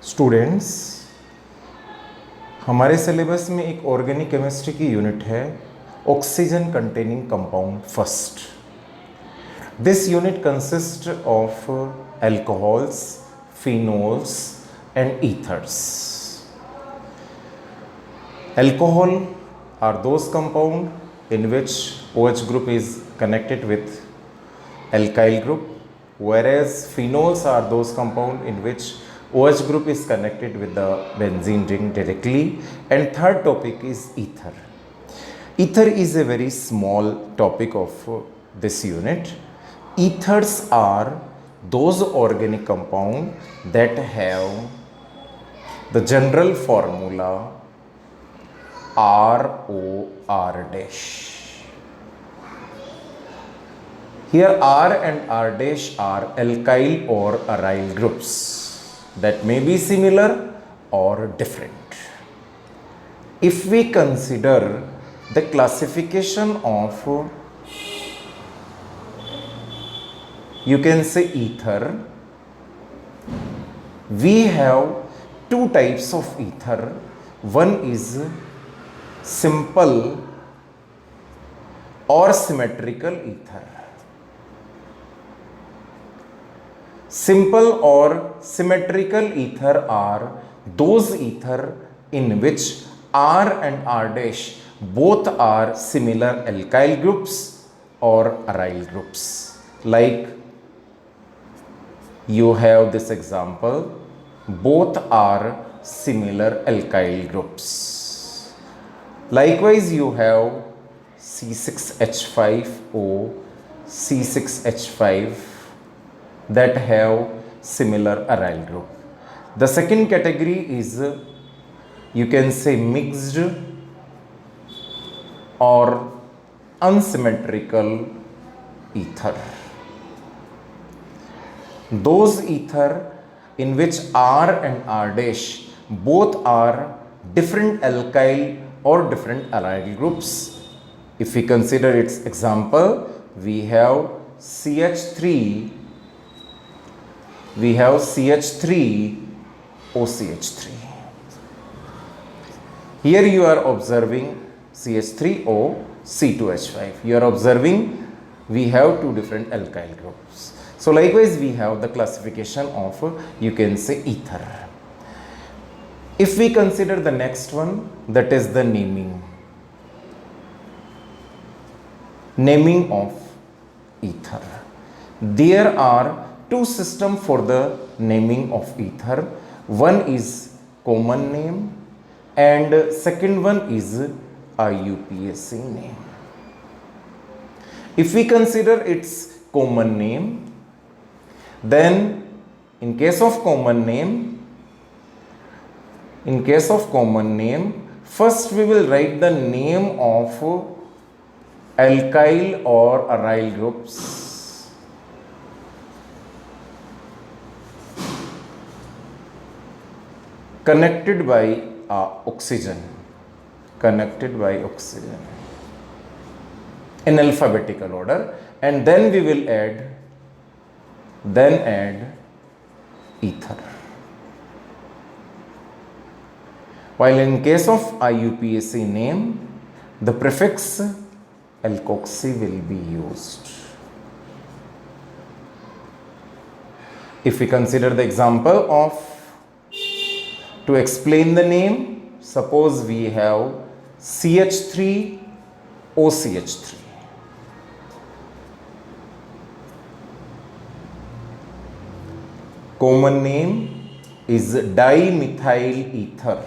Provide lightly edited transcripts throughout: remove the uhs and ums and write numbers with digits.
Students, हमारे syllabus में एक ऑर्गेनिक केमिस्ट्री की यूनिट है oxygen containing compound first. This unit consist of alcohols, phenols and ethers. Alcohol are those compound in which OH group is connected with alkyl group, whereas phenols are those compound in which OH group is connected with the benzene ring directly. And third topic is ether. Ether is a very small topic of this unit. Ethers are those organic compound that have the general formula ROR dash. Here R and R dash are alkyl or aryl groups that may be similar or different. If we consider the classification of, you can say, ether, we have two types of ether. One is simple or symmetrical ether. Simple or symmetrical ether are those ether in which R and R dash both are similar alkyl groups or aryl groups. Like you have this example, both are similar alkyl groups. Likewise, you have C6H5O, C6H5 that have similar aryl group. The second category is, you can say, mixed or unsymmetrical ether. Those ether in which R and R dash both are different alkyl or different aryl groups. If we consider its example, we have CH3 OCH3. Here you are observing CH3O C2H5. You are observing we have two different alkyl groups. So likewise, we have the classification of, you can say, ether. If we consider the next one, that is the naming of ether. There are two systems for the naming of ether. One is common name and second one is IUPAC name. If we consider its common name, then in case of common name, first we will write the name of alkyl or aryl groups. Connected by oxygen in alphabetical order, and then we will add ether. While in case of IUPAC name, the prefix alkoxy will be used. If we consider the example of, to explain the name, suppose we have CH3 OCH3. Common name is dimethyl ether.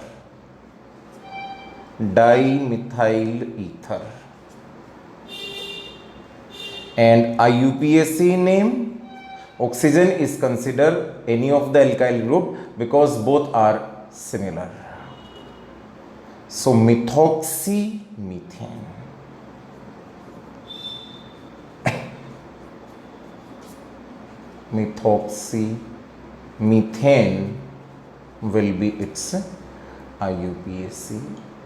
And IUPAC name, oxygen is considered any of the alkyl group because both are similar. So methoxymethane. Methoxymethane will be its IUPAC